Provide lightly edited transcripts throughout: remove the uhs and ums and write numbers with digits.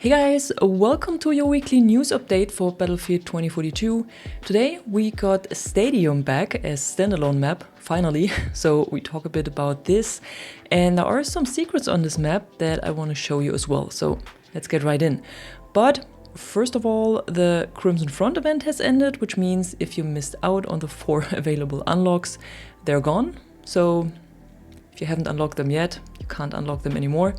Hey guys, welcome to your weekly news update for Battlefield 2042. Today we got Stadium back as standalone map, finally, so we talk a bit about this. And there are some secrets on this map that I want to show you as well, so let's get right in. But first of all, the Crimson Front event has ended, which means if you missed out on the 4 available unlocks, they're gone. So if you haven't unlocked them yet, you can't unlock them anymore.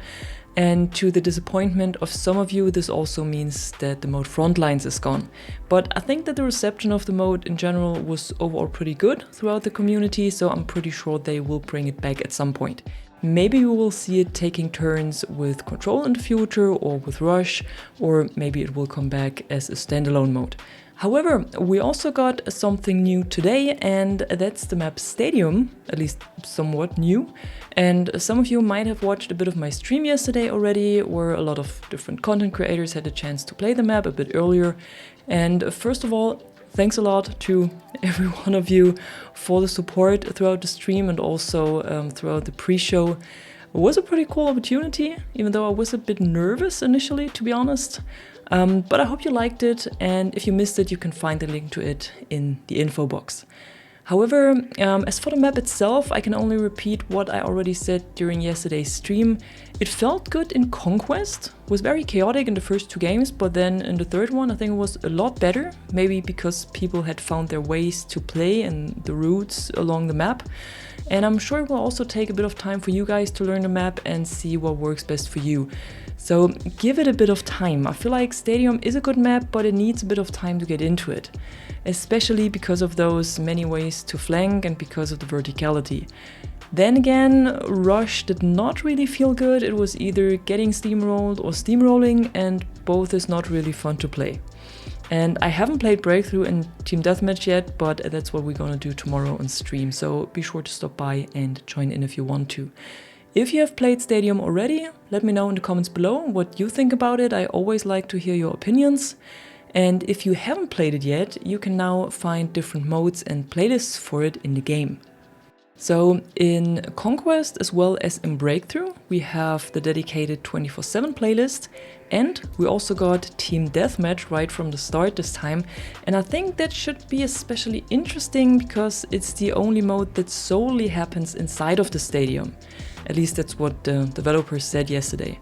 And to the disappointment of some of you, this also means that the mode Frontlines is gone. But I think that the reception of the mode in general was overall pretty good throughout the community, so I'm pretty sure they will bring it back at some point. Maybe we will see it taking turns with Control in the future or with Rush, or maybe it will come back as a standalone mode. However, we also got something new today, and that's the map Stadium, at least somewhat new. And some of you might have watched a bit of my stream yesterday already, where a lot of different content creators had a chance to play the map a bit earlier. And first of all, thanks a lot to every one of you for the support throughout the stream and also throughout the pre-show. It was a pretty cool opportunity, even though I was a bit nervous initially, to be honest. But I hope you liked it, and if you missed it, you can find the link to it in the info box. However, as for the map itself, I can only repeat what I already said during yesterday's stream. It felt good in Conquest, was very chaotic in the first 2 games, but then in the third one I think it was a lot better, maybe because people had found their ways to play and the routes along the map. And I'm sure it will also take a bit of time for you guys to learn the map and see what works best for you. So give it a bit of time. I feel like Stadium is a good map, but it needs a bit of time to get into it. Especially because of those many ways to flank and because of the verticality. Then again, Rush did not really feel good. It was either getting steamrolled or steamrolling, and both is not really fun to play. And I haven't played Breakthrough and Team Deathmatch yet, but that's what we're gonna do tomorrow on stream, so be sure to stop by and join in if you want to. If you have played Stadium already, let me know in the comments below what you think about it. I always like to hear your opinions. And if you haven't played it yet, you can now find different modes and playlists for it in the game. So in Conquest as well as in Breakthrough, we have the dedicated 24/7 playlist, and we also got Team Deathmatch right from the start this time. And I think that should be especially interesting because it's the only mode that solely happens inside of the stadium. At least that's what the developers said yesterday.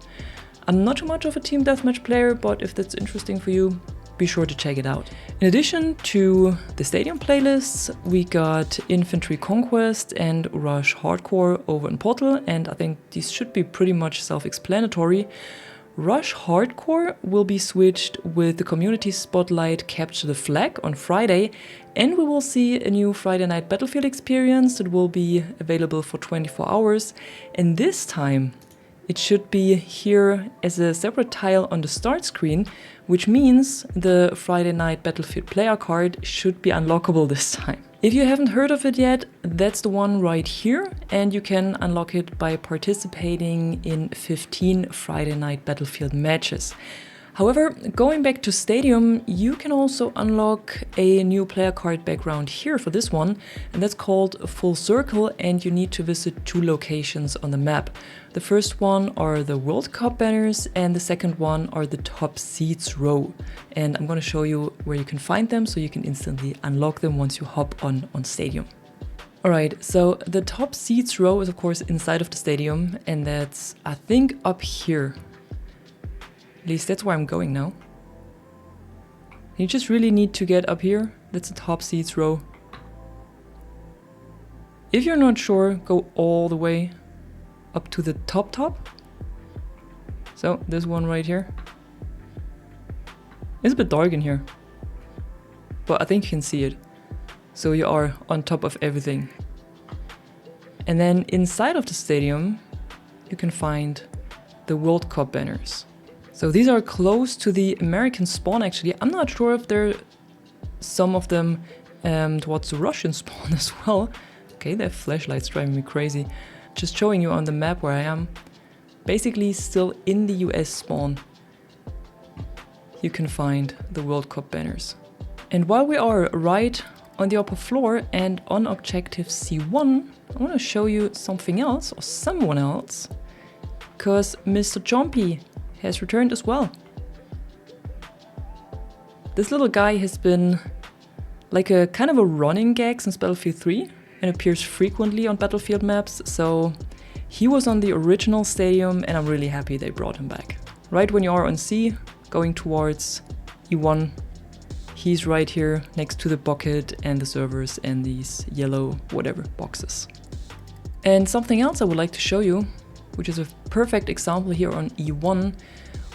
I'm not too much of a Team Deathmatch player, but if that's interesting for you, be sure to check it out. In addition to the Stadium playlists, we got Infantry Conquest and Rush Hardcore over in Portal, and I think these should be pretty much self-explanatory. Rush Hardcore will be switched with the Community Spotlight Capture the Flag on Friday, and we will see a new Friday Night Battlefield experience that will be available for 24 hours, and this time it should be here as a separate tile on the start screen, which means the Friday Night Battlefield player card should be unlockable this time. If you haven't heard of it yet, that's the one right here, and you can unlock it by participating in 15 Friday Night Battlefield matches. However, going back to Stadium, you can also unlock a new player card background here for this one, and that's called Full Circle, and you need to visit 2 locations on the map. The first one are the World Cup banners, and the second one are the top seats row. And I'm going to show you where you can find them so you can instantly unlock them once you hop on Stadium. Alright, so the top seats row is of course inside of the stadium, and that's, I think, up here. At least that's where I'm going now. You just really need to get up here. That's the top seats row. If you're not sure, go all the way up to the top. So this one right here. It's a bit dark in here, but I think you can see it. So you are on top of everything. And then inside of the stadium, you can find the World Cup banners. So these are close to the American spawn actually. I'm not sure if there are some of them towards the Russian spawn as well. Okay, that flashlight's driving me crazy. Just showing you on the map where I am. Basically still in the US spawn, you can find the World Cup banners. And while we are right on the upper floor and on objective C1, I want to show you something else, or someone else, because Mr. Jumpy has returned as well. This little guy has been like a kind of a running gag since Battlefield 3 and appears frequently on Battlefield maps, so he was on the original stadium and I'm really happy they brought him back. Right when you are on C, going towards E1, he's right here next to the bucket and the servers and these yellow whatever boxes. And something else I would like to show you, which is a perfect example here on E1.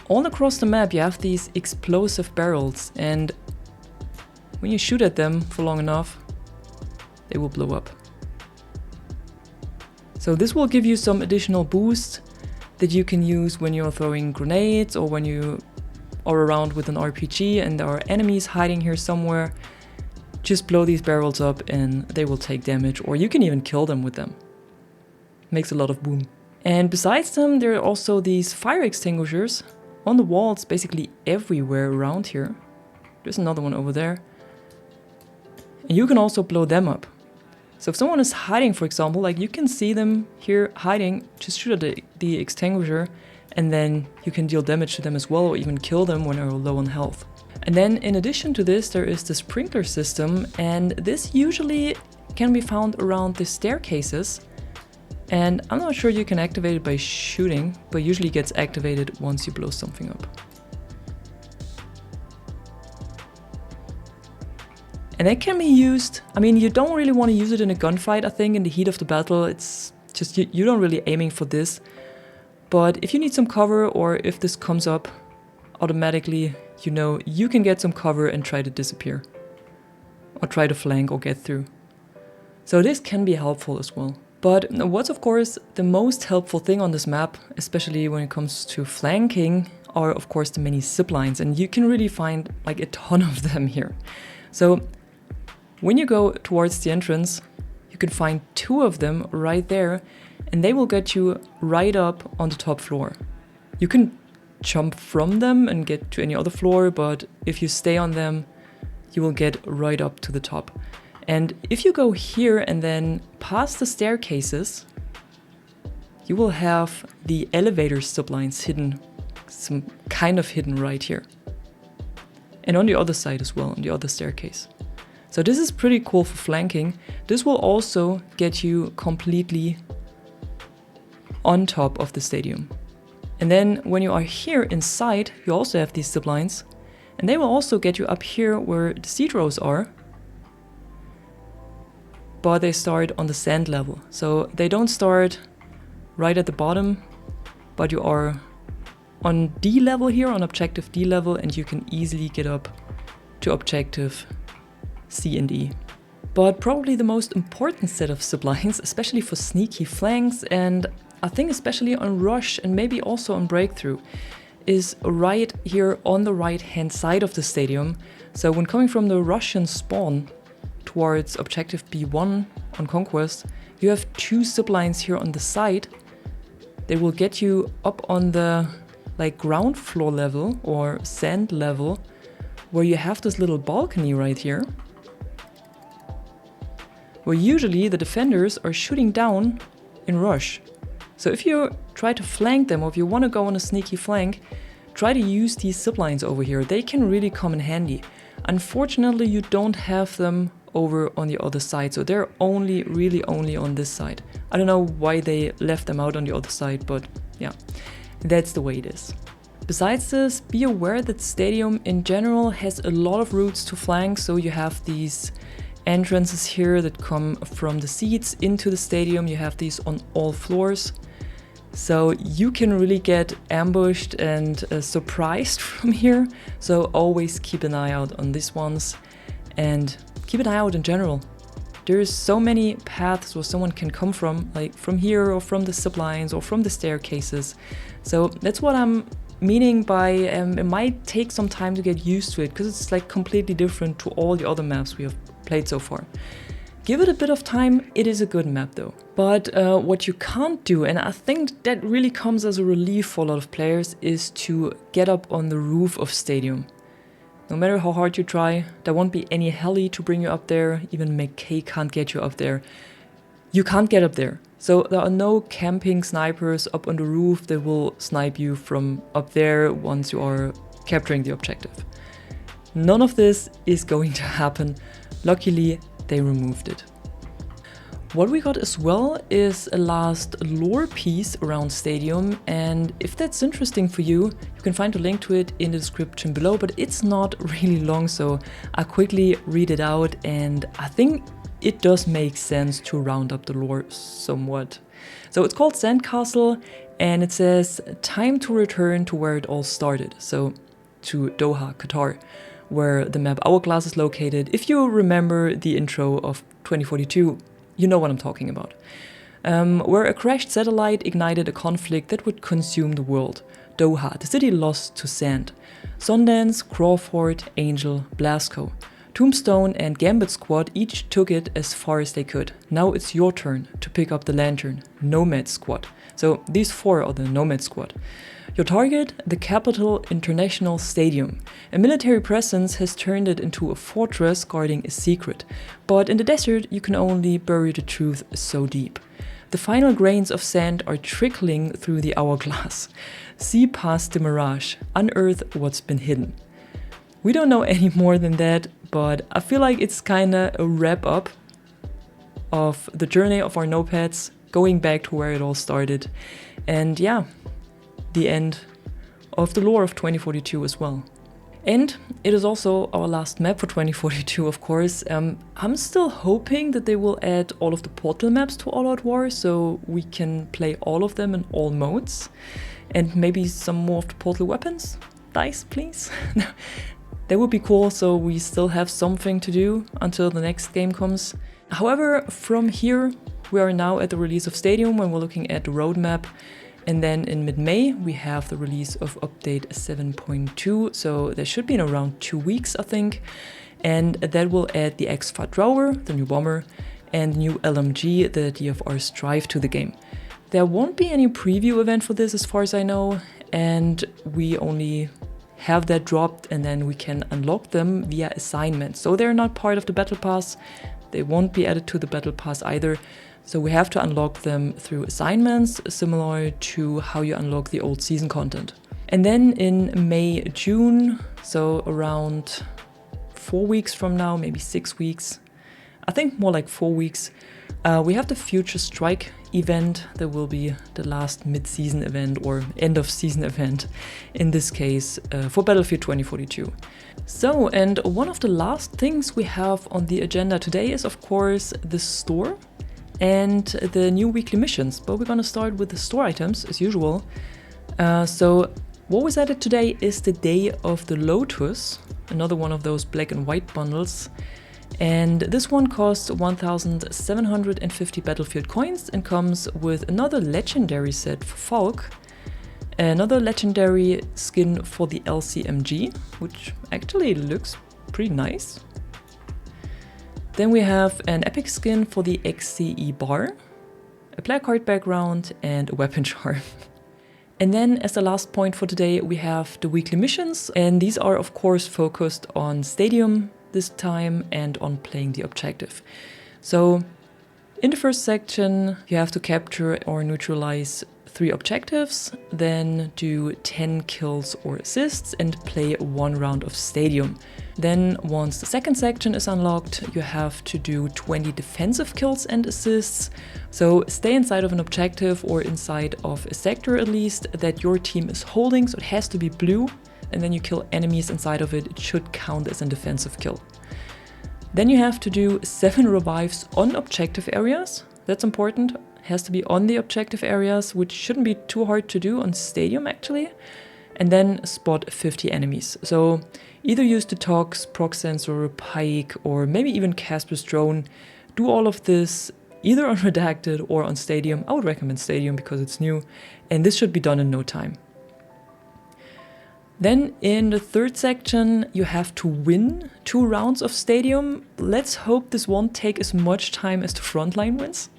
All across the map you have these explosive barrels, and when you shoot at them for long enough, they will blow up. So this will give you some additional boost that you can use when you're throwing grenades or when you are around with an RPG and there are enemies hiding here somewhere. Just blow these barrels up and they will take damage, or you can even kill them with them. Makes a lot of boom. And besides them, there are also these fire extinguishers on the walls basically everywhere around here. There's another one over there. And you can also blow them up. So if someone is hiding, for example, like you can see them here hiding, just shoot at the extinguisher and then you can deal damage to them as well, or even kill them when they're low on health. And then in addition to this, there is the sprinkler system, and this usually can be found around the staircases. And I'm not sure you can activate it by shooting, but usually gets activated once you blow something up. And that can be used, I mean, you don't really want to use it in a gunfight, I think, in the heat of the battle. It's just, you don't really aiming for this. But if you need some cover, or if this comes up automatically, you know, you can get some cover and try to disappear. Or try to flank or get through. So this can be helpful as well. But what's of course the most helpful thing on this map, especially when it comes to flanking, are of course the many zip lines, and you can really find like a ton of them here. So when you go towards the entrance, you can find 2 of them right there, and they will get you right up on the top floor. You can jump from them and get to any other floor, but if you stay on them, you will get right up to the top. And if you go here and then past the staircases, you will have the elevator sublines hidden, some kind of hidden right here. And on the other side as well, on the other staircase. So this is pretty cool for flanking. This will also get you completely on top of the stadium. And then when you are here inside, you also have these sublines, and they will also get you up here where the seat rows are. But they start on the sand level. So they don't start right at the bottom, but you are on D level here, on objective D level, and you can easily get up to objective C and E. But probably the most important set of sublines, especially for sneaky flanks, and I think especially on rush and maybe also on breakthrough, is right here on the right hand side of the stadium. So when coming from the Russian spawn towards objective B1 on Conquest, you have 2 sublines here on the side. They will get you up on the like ground floor level or sand level, where you have this little balcony right here, where usually the defenders are shooting down in rush. So if you try to flank them, or if you want to go on a sneaky flank, try to use these sublines over here. They can really come in handy. Unfortunately, you don't have them over on the other side, so they're really only on this side. I don't know why they left them out on the other side, but yeah, that's the way it is. Besides this, be aware that Stadium in general has a lot of routes to flank, so you have these entrances here that come from the seats into the stadium. You have these on all floors, so you can really get ambushed and surprised from here. So always keep an eye out on these ones, and keep an eye out in general. There's so many paths where someone can come from, like from here or from the sublines or from the staircases. So that's what I'm meaning by it might take some time to get used to it, because it's like completely different to all the other maps we have played so far. Give it a bit of time. It is a good map though. But what you can't do, and I think that really comes as a relief for a lot of players, is to get up on the roof of Stadium. No matter how hard you try, there won't be any heli to bring you up there. Even McKay can't get you up there. You can't get up there. So there are no camping snipers up on the roof that will snipe you from up there once you are capturing the objective. none of this is going to happen. Luckily, they removed it. What we got as well is a last lore piece around Stadium, and if that's interesting for you, you can find a link to it in the description below, but it's not really long, so I'll quickly read it out, and I think it does make sense to round up the lore somewhat. So it's called Sandcastle, and it says, time to return to where it all started, so to Doha, Qatar, where the map Hourglass is located. If you remember the intro of 2042, you know what I'm talking about. Where a crashed satellite ignited a conflict that would consume the world. Doha, the city lost to sand. Sundance, Crawford, Angel, Blasco. Tombstone and Gambit Squad each took it as far as they could. Now it's your turn to pick up the lantern, Nomad Squad. So these four are the Nomad Squad. Your target, the Capital International Stadium. A military presence has turned it into a fortress guarding a secret. But in the desert, you can only bury the truth so deep. The final grains of sand are trickling through the hourglass. See past the mirage, unearth what's been hidden. We don't know any more than that, but I feel like it's kinda a wrap-up of the journey of our nopads, going back to where it all started. And yeah, the end of the lore of 2042 as well. And it is also our last map for 2042, of course. I'm still hoping that they will add all of the portal maps to All Out War, so we can play all of them in all modes. And maybe some more of the portal weapons? Dice, please? That would be cool, so we still have something to do until the next game comes. However, from here, we are now at the release of Stadium when we're looking at the roadmap. And then in mid-May, we have the release of update 7.2, so that should be in around 2 weeks, I think. And that will add the X-FAR Drower, the new bomber, and the new LMG, the DFR Strive, to the game. There won't be any preview event for this as far as I know, and we only have that dropped and then we can unlock them via assignments. So they're not part of the Battle Pass, they won't be added to the Battle Pass either. So we have to unlock them through assignments, similar to how you unlock the old season content. And then in May, June, so around 4 weeks from now, maybe 6 weeks, I think more like 4 weeks, we have the Future Strike event. That will be the last mid-season event or end-of-season event, in this case, for Battlefield 2042. So, and one of the last things we have on the agenda today is, of course, the store and the new weekly missions, but we're gonna start with the store items as usual. So what was added today is the Day of the Lotus, another one of those black and white bundles, and this one costs 1,750 Battlefield coins and comes with another legendary set for Falk, another legendary skin for the LCMG, which actually looks pretty nice. Then we have an epic skin for the XCE bar, a black card background, and a weapon charm. And then as the last point for today, we have the weekly missions, and these are of course focused on Stadium this time and on playing the objective. So in the first section, you have to capture or neutralize 3 objectives, then do 10 kills or assists and play 1 round of Stadium. Then once the second section is unlocked, you have to do 20 defensive kills and assists. So stay inside of an objective or inside of a sector at least that your team is holding, so it has to be blue, and then you kill enemies inside of it. It should count as a defensive kill. Then you have to do 7 revives on objective areas. That's important. Has to be on the objective areas, which shouldn't be too hard to do on Stadium actually. And then spot 50 enemies. So either use the Tox, Proc Sensor, Pike, or maybe even Casper's drone. Do all of this either on Redacted or on Stadium. I would recommend Stadium because it's new, and this should be done in no time. Then in the third section, you have to win 2 rounds of Stadium. Let's hope this won't take as much time as the frontline wins.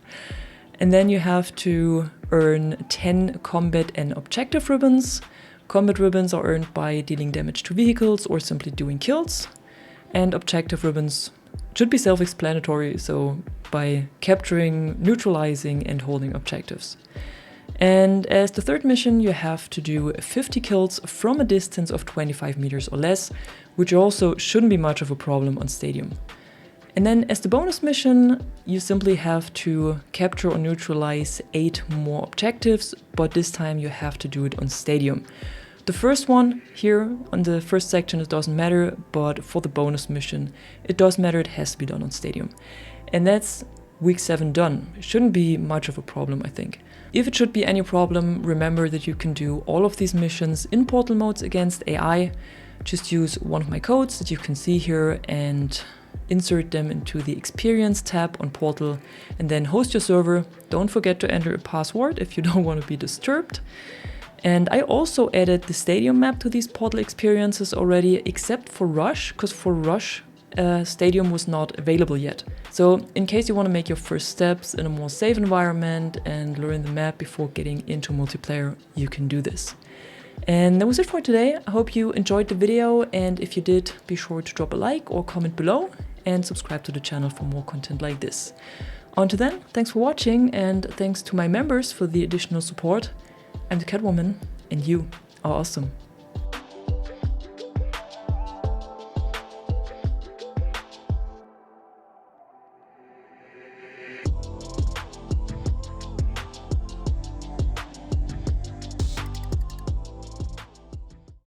And then you have to earn 10 combat and objective ribbons. Combat ribbons are earned by dealing damage to vehicles or simply doing kills. And objective ribbons should be self-explanatory, so by capturing, neutralizing and holding objectives. And as the third mission, you have to do 50 kills from a distance of 25 meters or less, which also shouldn't be much of a problem on Stadium. And then as the bonus mission, you simply have to capture or neutralize 8 more objectives, but this time you have to do it on Stadium. The first one here on the first section, it doesn't matter, but for the bonus mission, it does matter, it has to be done on Stadium. And that's week 7 done. It shouldn't be much of a problem, I think. If it should be any problem, remember that you can do all of these missions in portal modes against AI. Just use one of my codes that you can see here and insert them into the Experience tab on Portal, and then host your server. Don't forget to enter a password if you don't want to be disturbed. And I also added the Stadium map to these Portal experiences already, except for Rush, because for Rush, Stadium was not available yet. So in case you want to make your first steps in a more safe environment and learn the map before getting into multiplayer, you can do this. And that was it for today. I hope you enjoyed the video, and if you did, be sure to drop a like or comment below and subscribe to the channel for more content like this. Until then, thanks for watching, and thanks to my members for the additional support. I'm the Catwoman, and you are awesome.